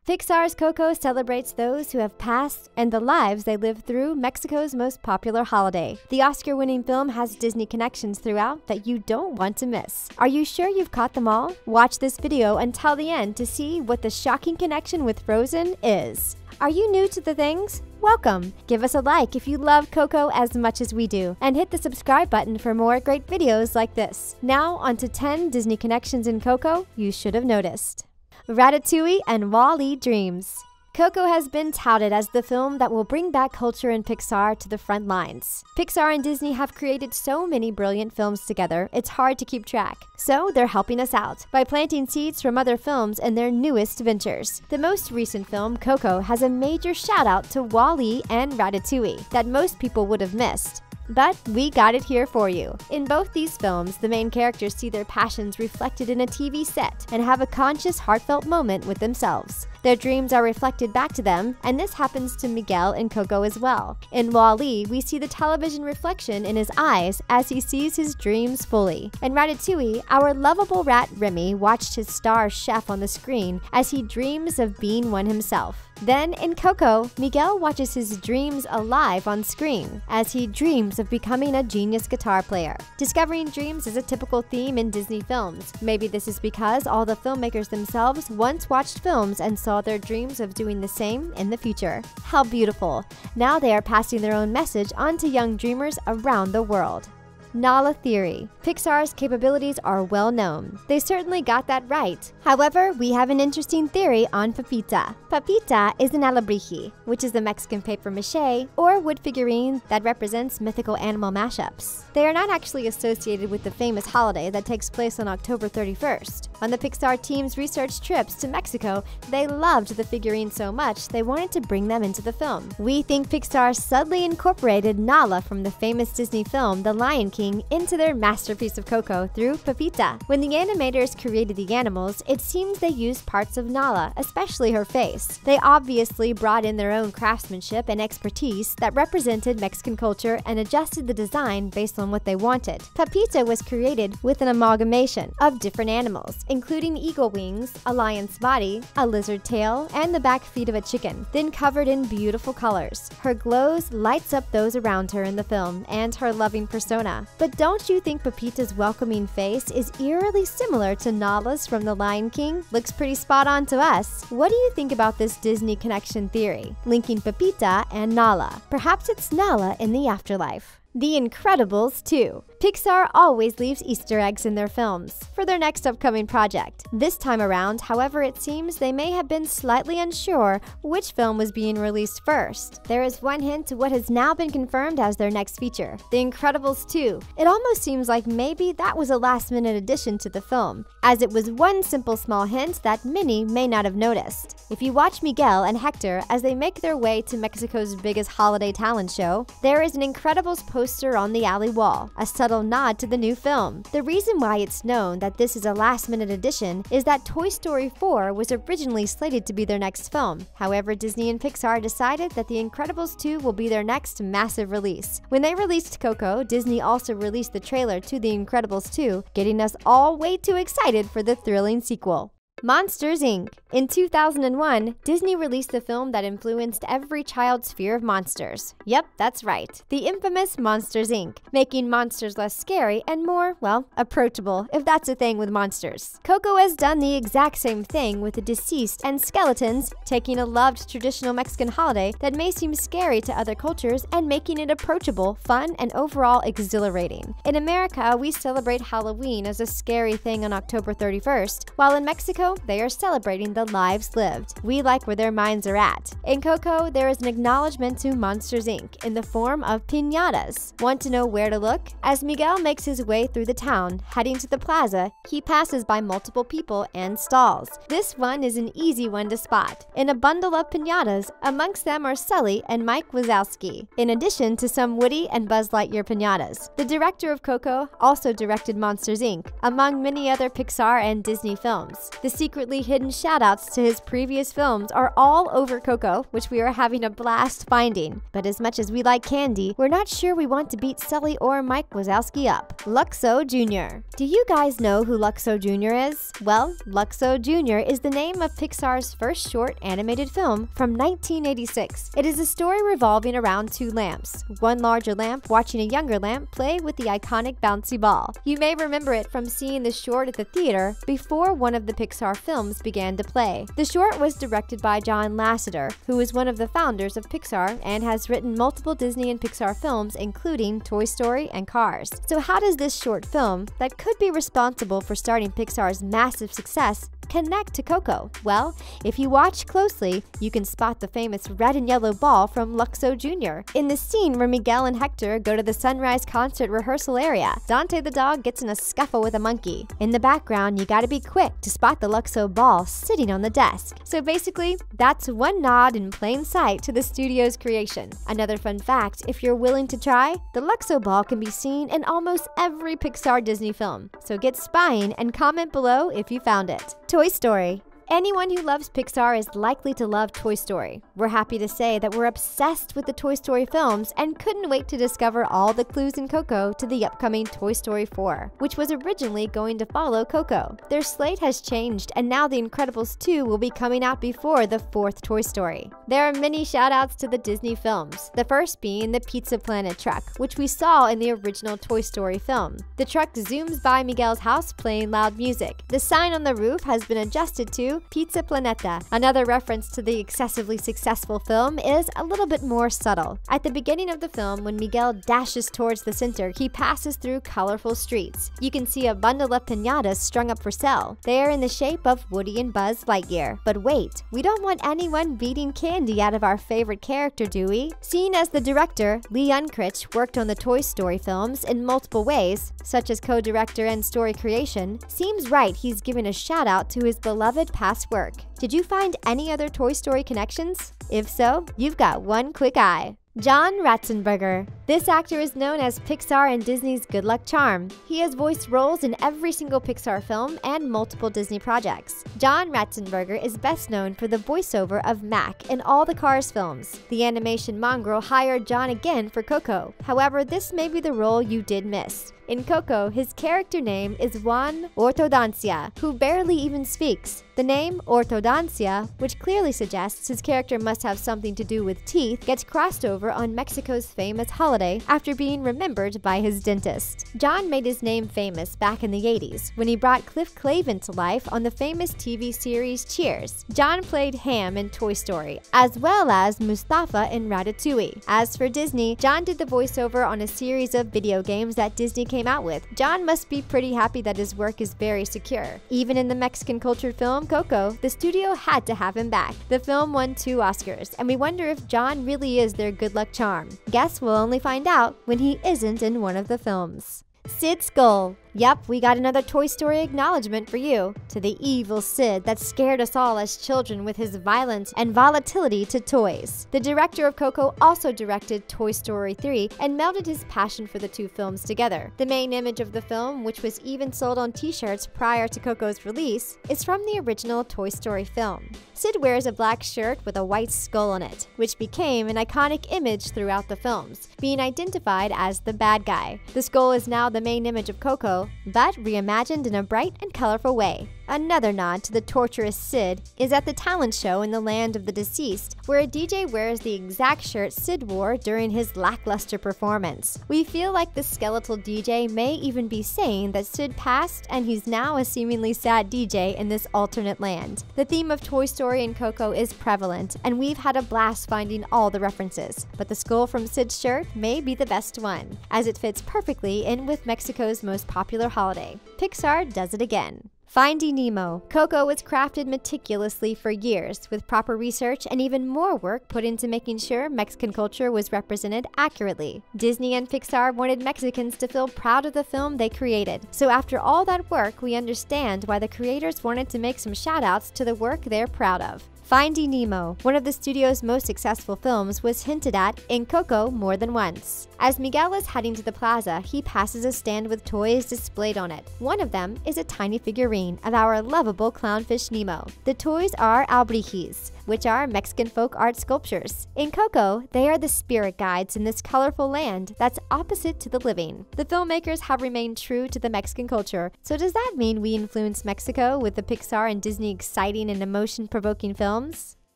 Pixar's Coco celebrates those who have passed and the lives they lived through Mexico's most popular holiday. The Oscar-winning film has Disney connections throughout that you don't want to miss. Are you sure you've caught them all? Watch this video until the end to see what the shocking connection with Frozen is. Are you new to the things? Welcome! Give us a like if you love Coco as much as we do, and hit the subscribe button for more great videos like this. Now onto 10 Disney connections in Coco you should have noticed. Ratatouille and Wall-E dreams. Coco has been touted as the film that will bring back culture and Pixar to the front lines. Pixar and Disney have created so many brilliant films together, it's hard to keep track. So they're helping us out by planting seeds from other films in their newest ventures. The most recent film, Coco, has a major shout out to Wall-E and Ratatouille that most people would have missed. But we got it here for you. In both these films, the main characters see their passions reflected in a TV set and have a conscious, heartfelt moment with themselves. Their dreams are reflected back to them, and this happens to Miguel in Coco as well. In Wall-E, we see the television reflection in his eyes as he sees his dreams fully. In Ratatouille, our lovable rat Remy watched his star chef on the screen as he dreams of being one himself. Then, in Coco, Miguel watches his dreams alive on screen as he dreams of becoming a genius guitar player. Discovering dreams is a typical theme in Disney films. Maybe this is because all the filmmakers themselves once watched films and saw their dreams of doing the same in the future. How beautiful! Now they are passing their own message on to young dreamers around the world. Nala theory. Pixar's capabilities are well known. They certainly got that right. However, we have an interesting theory on Papita. Papita is an alebrije, which is the Mexican papier-mâché or wood figurine that represents mythical animal mashups. They are not actually associated with the famous holiday that takes place on October 31st. On the Pixar team's research trips to Mexico, they loved the figurine so much they wanted to bring them into the film. We think Pixar subtly incorporated Nala from the famous Disney film The Lion King into their masterpiece of Coco through Papita. When the animators created the animals, it seems they used parts of Nala, especially her face. They obviously brought in their own craftsmanship and expertise that represented Mexican culture and adjusted the design based on what they wanted. Papita was created with an amalgamation of different animals, including eagle wings, a lion's body, a lizard tail, and the back feet of a chicken, then covered in beautiful colors. Her glows lights up those around her in the film and her loving persona. But don't you think Papita's welcoming face is eerily similar to Nala's from The Lion King? Looks pretty spot on to us. What do you think about this Disney connection theory, linking Papita and Nala? Perhaps it's Nala in the afterlife. The Incredibles 2. Pixar always leaves Easter eggs in their films for their next upcoming project. This time around, however, it seems they may have been slightly unsure which film was being released first. There is one hint to what has now been confirmed as their next feature, The Incredibles 2. It almost seems like maybe that was a last-minute addition to the film, as it was one simple small hint that many may not have noticed. If you watch Miguel and Hector as they make their way to Mexico's biggest holiday talent show, there is an Incredibles poster on the alley wall, a subtle nod to the new film. The reason why it's known that this is a last-minute addition is that Toy Story 4 was originally slated to be their next film. However, Disney and Pixar decided that The Incredibles 2 will be their next massive release. When they released Coco, Disney also released the trailer to The Incredibles 2, getting us all way too excited for the thrilling sequel. Monsters, Inc. In 2001, Disney released the film that influenced every child's fear of monsters. Yep, that's right. The infamous Monsters, Inc., making monsters less scary and more, well, approachable, if that's a thing with monsters. Coco has done the exact same thing with the deceased and skeletons, taking a loved traditional Mexican holiday that may seem scary to other cultures and making it approachable, fun, and overall exhilarating. In America, we celebrate Halloween as a scary thing on October 31st, while in Mexico, they are celebrating the lives lived. We like where their minds are at. In Coco, there is an acknowledgement to Monsters, Inc. in the form of piñatas. Want to know where to look? As Miguel makes his way through the town, heading to the plaza, he passes by multiple people and stalls. This one is an easy one to spot. In a bundle of piñatas, amongst them are Sully and Mike Wazowski, in addition to some Woody and Buzz Lightyear piñatas. The director of Coco also directed Monsters, Inc., among many other Pixar and Disney films. The secretly hidden shoutouts to his previous films are all over Coco, which we are having a blast finding. But as much as we like candy, we're not sure we want to beat Sully or Mike Wazowski up. Luxo Jr. Do you guys know who Luxo Jr. is? Well, Luxo Jr. is the name of Pixar's first short animated film from 1986. It is a story revolving around two lamps, one larger lamp watching a younger lamp play with the iconic bouncy ball. You may remember it from seeing the short at the theater before one of the Pixar films began to play. The short was directed by John Lasseter, who is one of the founders of Pixar and has written multiple Disney and Pixar films, including Toy Story and Cars. So how does this short film, that could be responsible for starting Pixar's massive success, connect to Coco? Well, if you watch closely, you can spot the famous red and yellow ball from Luxo Jr. In the scene where Miguel and Hector go to the Sunrise concert rehearsal area, Dante the dog gets in a scuffle with a monkey. In the background, you gotta be quick to spot the Luxo ball sitting on the desk. So basically, that's one nod in plain sight to the studio's creation. Another fun fact, if you're willing to try, the Luxo ball can be seen in almost every Pixar Disney film. So get spying and comment below if you found it. Toy Story. Anyone who loves Pixar is likely to love Toy Story. We're happy to say that we're obsessed with the Toy Story films and couldn't wait to discover all the clues in Coco to the upcoming Toy Story 4, which was originally going to follow Coco. Their slate has changed, and now The Incredibles 2 will be coming out before the fourth Toy Story. There are many shoutouts to the Disney films, the first being the Pizza Planet truck, which we saw in the original Toy Story film. The truck zooms by Miguel's house playing loud music. The sign on the roof has been adjusted to Pizza Planeta. Another reference to the excessively successful film is a little bit more subtle. At the beginning of the film, when Miguel dashes towards the center, he passes through colorful streets. You can see a bundle of piñatas strung up for sale. They are in the shape of Woody and Buzz Lightyear. But wait, we don't want anyone beating candy out of our favorite character, do we? Seen as the director, Lee Unkrich worked on the Toy Story films in multiple ways, such as co-director and story creation. Seems right he's giving a shout out to his beloved past work. Did you find any other Toy Story connections? If so, you've got one quick eye. John Ratzenberger. This actor is known as Pixar and Disney's Good Luck Charm. He has voiced roles in every single Pixar film and multiple Disney projects. John Ratzenberger is best known for the voiceover of Mac in all the Cars films. The animation mongrel hired John again for Coco. However, this may be the role you did miss. In Coco, his character name is Juan Ortodoncia, who barely even speaks. The name Ortodoncia, which clearly suggests his character must have something to do with teeth, gets crossed over on Mexico's famous holiday after being remembered by his dentist. John made his name famous back in the 80s when he brought Cliff Clavin to life on the famous TV series Cheers. John played Ham in Toy Story, as well as Mustafa in Ratatouille. As for Disney, John did the voiceover on a series of video games that Disney came out with. John must be pretty happy that his work is very secure. Even in the Mexican-cultured film Coco, the studio had to have him back. The film won 2 Oscars, and we wonder if John really is their good luck charm. Guess we'll only find out when he isn't in one of the films. Sid Skull. Yep, we got another Toy Story acknowledgement for you. To the evil Sid that scared us all as children with his violence and volatility to toys. The director of Coco also directed Toy Story 3 and melded his passion for the 2 films together. The main image of the film, which was even sold on t-shirts prior to Coco's release, is from the original Toy Story film. Sid wears a black shirt with a white skull on it, which became an iconic image throughout the films, being identified as the bad guy. The skull is now the main image of Coco, but reimagined in a bright and colorful way. Another nod to the torturous Sid is at the talent show in the land of the deceased, where a DJ wears the exact shirt Sid wore during his lackluster performance. We feel like the skeletal DJ may even be saying that Sid passed and he's now a seemingly sad DJ in this alternate land. The theme of Toy Story and Coco is prevalent, and we've had a blast finding all the references, but the skull from Sid's shirt may be the best one, as it fits perfectly in with Mexico's most popular holiday. Pixar does it again. Finding Nemo. Coco was crafted meticulously for years, with proper research and even more work put into making sure Mexican culture was represented accurately. Disney and Pixar wanted Mexicans to feel proud of the film they created. So after all that work, we understand why the creators wanted to make some shout-outs to the work they're proud of. Finding Nemo, one of the studio's most successful films, was hinted at in Coco more than once. As Miguel is heading to the plaza, he passes a stand with toys displayed on it. One of them is a tiny figurine of our lovable clownfish Nemo. The toys are albricias, which are Mexican folk art sculptures. In Coco, they are the spirit guides in this colorful land that's opposite to the living. The filmmakers have remained true to the Mexican culture, so does that mean we influence Mexico with the Pixar and Disney exciting and emotion-provoking films?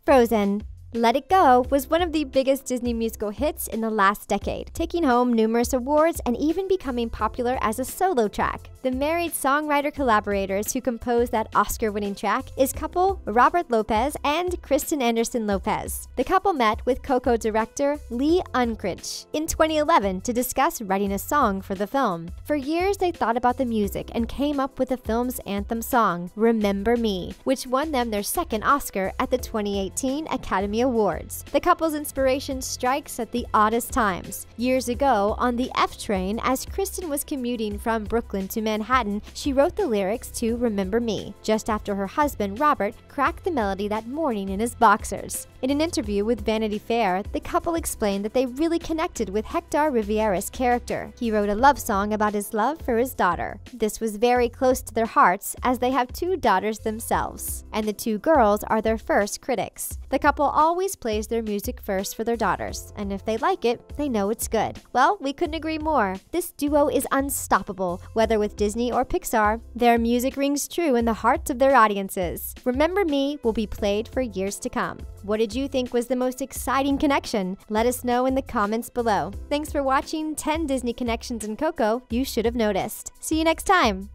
Frozen. Let It Go was one of the biggest Disney musical hits in the last decade, taking home numerous awards and even becoming popular as a solo track. The married songwriter collaborators who composed that Oscar-winning track is couple Robert Lopez and Kristen Anderson Lopez. The couple met with Coco director Lee Unkrich in 2011 to discuss writing a song for the film. For years, they thought about the music and came up with the film's anthem song, Remember Me, which won them their second Oscar at the 2018 Academy Awards. The couple's inspiration strikes at the oddest times. Years ago, on the F train, as Kristen was commuting from Brooklyn to Manhattan, she wrote the lyrics to Remember Me, just after her husband, Robert, cracked the melody that morning in his boxers. In an interview with Vanity Fair, the couple explained that they really connected with Hector Rivera's character. He wrote a love song about his love for his daughter. This was very close to their hearts, as they have two daughters themselves, and the two girls are their first critics. The couple always plays their music first for their daughters, and if they like it, they know it's good. Well, we couldn't agree more. This duo is unstoppable, whether with Disney or Pixar. Their music rings true in the hearts of their audiences. Remember Me will be played for years to come. What did you think was the most exciting connection? Let us know in the comments below. Thanks for watching 10 Disney connections in Coco you should have noticed. See you next time!